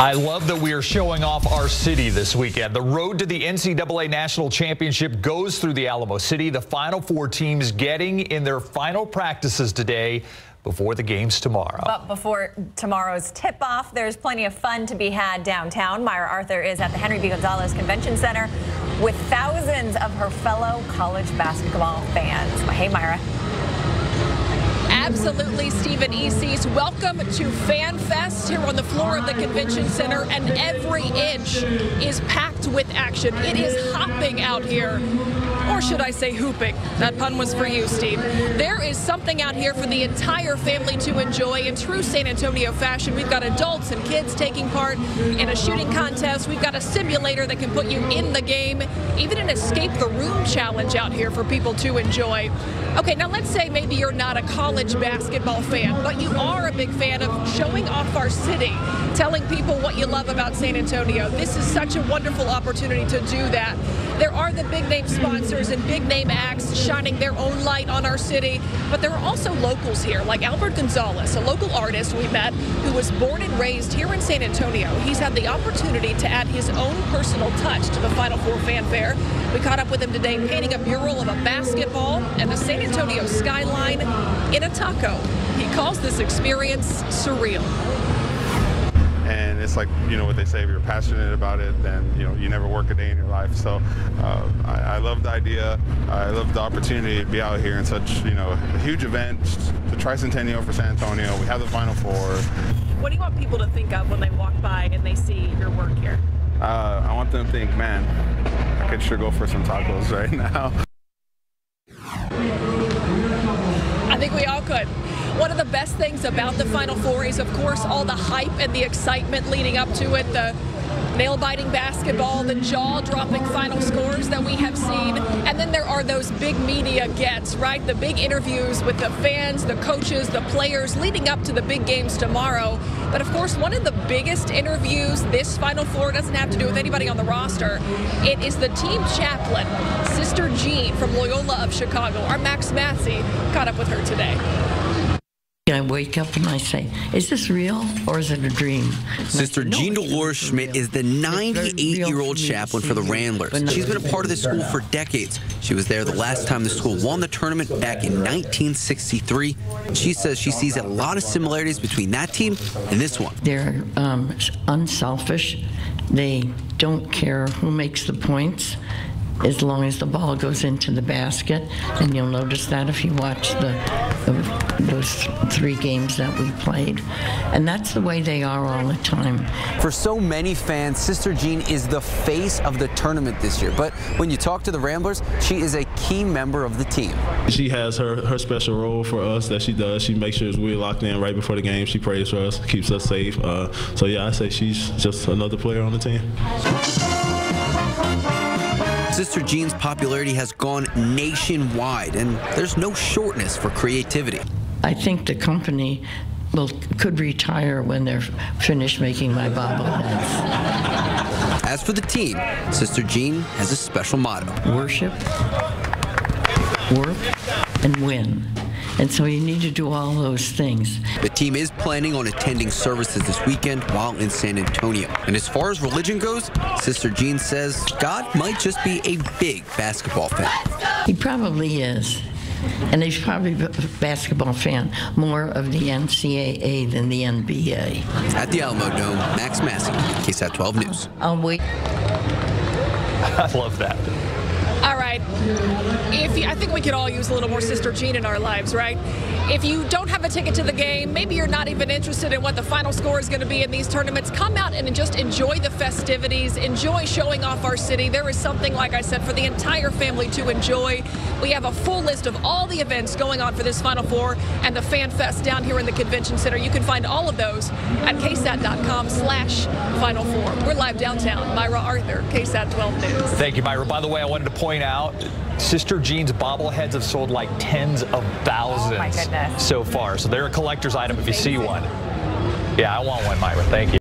I love that we are showing off our city this weekend. The road to the NCAA National Championship goes through the Alamo City. The Final Four teams getting in their final practices today before the games tomorrow. But before tomorrow's tip-off, there's plenty of fun to be had downtown. Myra Arthur is at the Henry B. Gonzalez Convention Center with thousands of her fellow college basketball fans. Hey, Myra. Absolutely, Stephen Easties. Welcome to Fan Fest here on the floor of the Convention Center, and every inch is packed with action. It is hopping out here, or should I say hooping? That pun was for you, Steve. There is something out here for the entire family to enjoy in true San Antonio fashion. We've got adults and kids taking part in a shooting contest. We've got a simulator that can put you in the game, even an escape the room challenge out here for people to enjoy. Okay, now let's say maybe you're not a college basketball fan, but you are a big fan of showing off our city, telling people what you love about San Antonio. This is such a wonderful opportunity to do that. There are the big name sponsors and big name acts shining their own light on our city, but there are also locals here, like Albert Gonzalez, a local artist we met who was born and raised here in San Antonio. He's had the opportunity to add his own personal touch to the Final Four fanfare. We caught up with him today painting a mural of a basketball and the San Antonio skyline in a taco. He calls this experience surreal. And it's like, you know what they say, if you're passionate about it, then, you never work a day in your life. So I love the idea. I love the opportunity to be out here in such, a huge event, the Tricentennial for San Antonio. We have the Final Four. What do you want people to think of when they walk by and they see your work here? I want them to think, man, I could sure go for some tacos right now. I think we all could. One of the best things about the Final Four is, of course, all the hype and the excitement leading up to it, the nail-biting basketball, the jaw-dropping final scores that we have seen. And then there are those big media gets, right? The big interviews with the fans, the coaches, the players leading up to the big games tomorrow. But of course, one of the biggest interviews this Final Four doesn't have to do with anybody on the roster. It is the team chaplain, Sister Jean from Loyola of Chicago. Our Max Massey caught up with her today. I wake up and I say, is this real or is it a dream? Sister Jean Dolores Schmidt is the 98-year-old chaplain for the Ramblers. She's been a part of this school for decades. She was there the last time the school won the tournament back in 1963. She says she sees a lot of similarities between that team and this one. They're unselfish. They don't care who makes the points, as long as the ball goes into the basket. And you'll notice that if you watch those 3 games that we played. And that's the way they are all the time. For so many fans, Sister Jean is the face of the tournament this year. But when you talk to the Ramblers, she is a key member of the team. She has her special role for us that she does. She makes sure we're locked in right before the game. She prays for us, keeps us safe. So yeah, I say she's just another player on the team. Sister Jean's popularity has gone nationwide, and there's no shortness for creativity. I think the company could retire when they're finished making my bobbleheads. As for the team, Sister Jean has a special motto. Worship, work, and win. And so you need to do all those things. The team is planning on attending services this weekend while in San Antonio. And as far as religion goes, Sister Jean says God might just be a big basketball fan. He probably is. And he's probably a basketball fan, more of the NCAA than the NBA. At the Alamo Dome, Max Massey, KSAT 12 News. I'll wait. I love that. All right, I think we could all use a little more Sister Jean in our lives, right? If you don't have a ticket to the game, maybe you're not even interested in what the final score is going to be in these tournaments, come out and just enjoy the festivities, enjoy showing off our city. There is something, like I said, for the entire family to enjoy. We have a full list of all the events going on for this Final Four and the Fan Fest down here in the Convention Center. You can find all of those at ksat.com/Final Four. We're live downtown. Myra Arthur, KSAT 12 News. Thank you, Myra. By the way, I wanted to point out, Sister Jean's bobbleheads have sold like tens of thousands so far. So they're a collector's item if you see one. Yeah, I want one, Myra. Thank you.